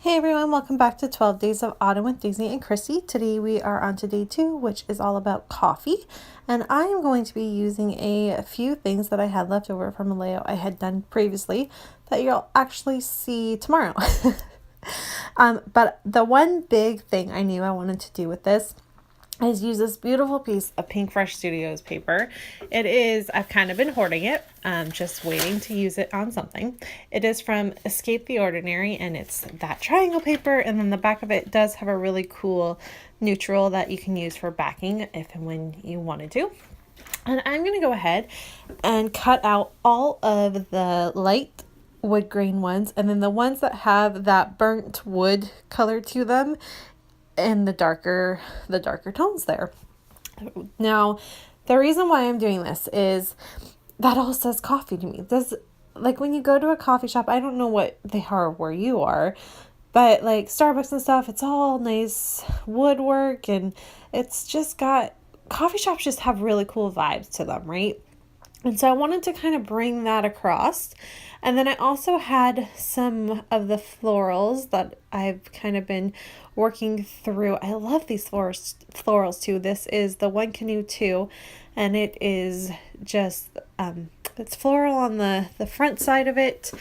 Hey everyone, welcome back to 12 Days of Autumn with Daisy and Chrissy. Today we are on to day 2, which is all about coffee. And I am going to be using a few things that I had left over from a layout I had done previously that you'll actually see tomorrow. But the one big thing I knew I wanted to do with this is use this beautiful piece of Pink Fresh Studios paper. I've kind of been hoarding it, just waiting to use it on something. It is from Escape the Ordinary, and it's that triangle paper, and then the back of it does have a really cool neutral that you can use for backing if and when you wanted to. And I'm going to go ahead and cut out all of the light wood grain ones, and then the ones that have that burnt wood color to them and the darker tones there. Now, the reason why I'm doing this is that all says coffee to me. Like when you go to a coffee shop, I don't know what they are where you are, but like Starbucks and stuff, it's all nice woodwork, and it's just got, coffee shops just have really cool vibes to them, right? And so I wanted to kind of bring that across. And then I also had some of the florals that I've kind of been working through. I love these florals too. This is the One Canoe 2, and it is just, it's floral on the front side of it,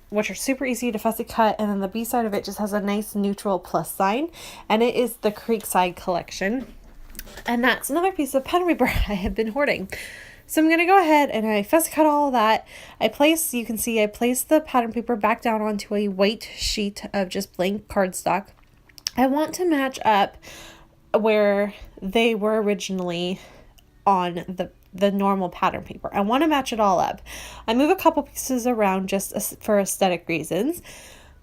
which are super easy to fussy cut. And then the B side of it just has a nice neutral plus sign. And it is the Creekside collection. And that's another piece of pattern paper I have been hoarding. So I'm going to go ahead and I fussy cut all of that. I place the pattern paper back down onto a white sheet of just blank cardstock. I want to match up where they were originally on the normal pattern paper. I want to match it all up. I move a couple pieces around just for aesthetic reasons.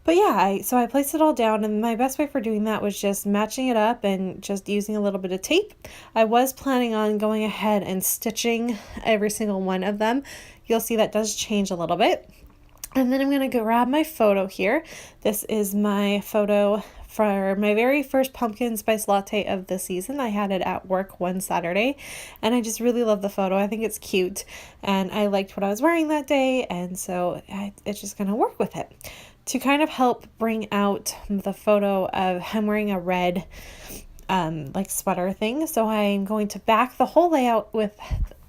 But yeah, so I placed it all down, and my best way for doing that was just matching it up and just using a little bit of tape. I was planning on going ahead and stitching every single one of them. You'll see that does change a little bit. And then I'm going to grab my photo here. This is my photo for my very first pumpkin spice latte of the season. I had it at work one Saturday, and I just really love the photo. I think it's cute, and I liked what I was wearing that day, and so it's just going to work with it. To kind of help bring out the photo of him wearing a red like sweater thing. So I'm going to back the whole layout with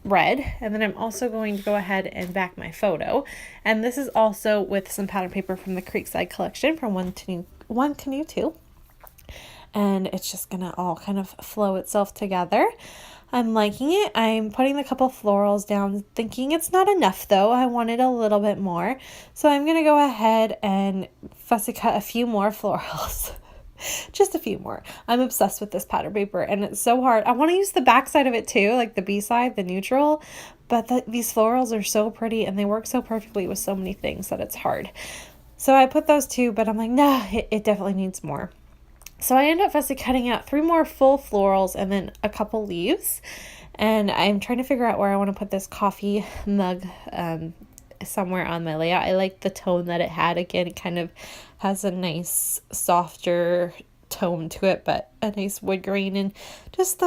red, and then I'm also going to go ahead and back my photo. And this is also with some pattern paper from the Creekside collection from One Canoe 2. And it's just gonna all kind of flow itself together. I'm liking it. I'm putting a couple florals down, thinking it's not enough though. I wanted a little bit more. So I'm going to go ahead and fussy cut a few more florals. Just a few more. I'm obsessed with this pattern paper, and it's so hard. I want to use the back side of it too, like the B side, the neutral, but these florals are so pretty and they work so perfectly with so many things that it's hard. So I put those two, but I'm like, nah, it definitely needs more. So I end up fussy cutting out 3 more full florals and then a couple leaves. And I'm trying to figure out where I want to put this coffee mug somewhere on my layout. I like the tone that it had. Again, it kind of has a nice softer tone to it, but a nice wood grain. And just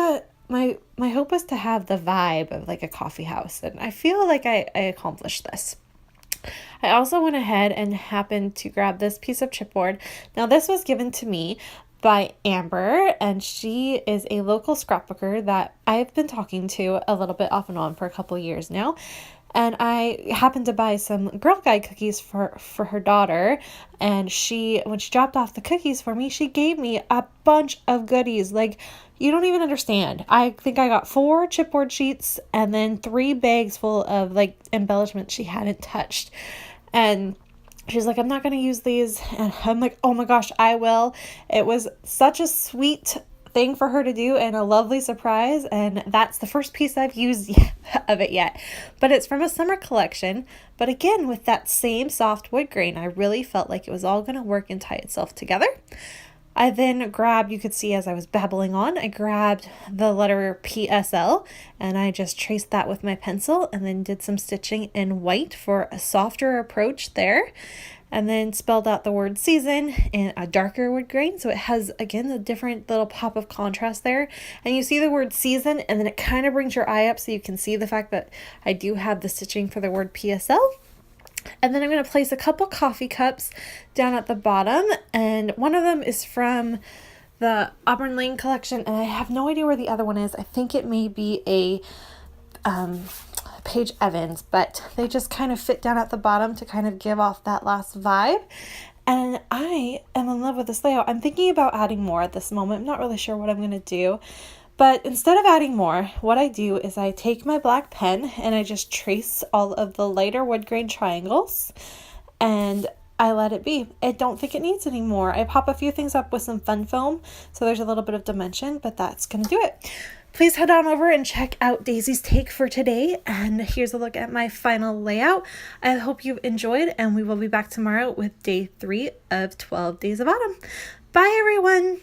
my hope was to have the vibe of like a coffee house. And I feel like I accomplished this. I also went ahead and happened to grab this piece of chipboard. Now this was given to me by Amber, and she is a local scrapbooker that I've been talking to a little bit off and on for a couple years now. And I happened to buy some Girl Guide cookies for her daughter, and when she dropped off the cookies for me, she gave me a bunch of goodies. Like, you don't even understand. I think I got 4 chipboard sheets and then 3 bags full of like embellishments she hadn't touched. And she's like, I'm not going to use these. And I'm like, oh my gosh, I will. It was such a sweet thing for her to do and a lovely surprise. And that's the first piece I've used of it yet. But it's from a summer collection. But again, with that same soft wood grain, I really felt like it was all going to work and tie itself together. I then grabbed, you could see as I was babbling on, I grabbed the letter PSL and I just traced that with my pencil and then did some stitching in white for a softer approach there. And then spelled out the word season in a darker wood grain. So it has, again, a different little pop of contrast there. And you see the word season, and then it kind of brings your eye up so you can see the fact that I do have the stitching for the word PSL. And then I'm going to place a couple coffee cups down at the bottom, and one of them is from the Auburn Lane collection, and I have no idea where the other one is. I think it may be a Paige Evans, but they just kind of fit down at the bottom to kind of give off that last vibe. And I am in love with this layout. I'm thinking about adding more at this moment. I'm not really sure what I'm going to do. But instead of adding more, what I do is I take my black pen and I just trace all of the lighter wood grain triangles and I let it be. I don't think it needs any more. I pop a few things up with some fun foam so there's a little bit of dimension, but that's going to do it. Please head on over and check out Daisy's take for today. And here's a look at my final layout. I hope you've enjoyed, and we will be back tomorrow with day 3 of 12 Days of Autumn. Bye, everyone.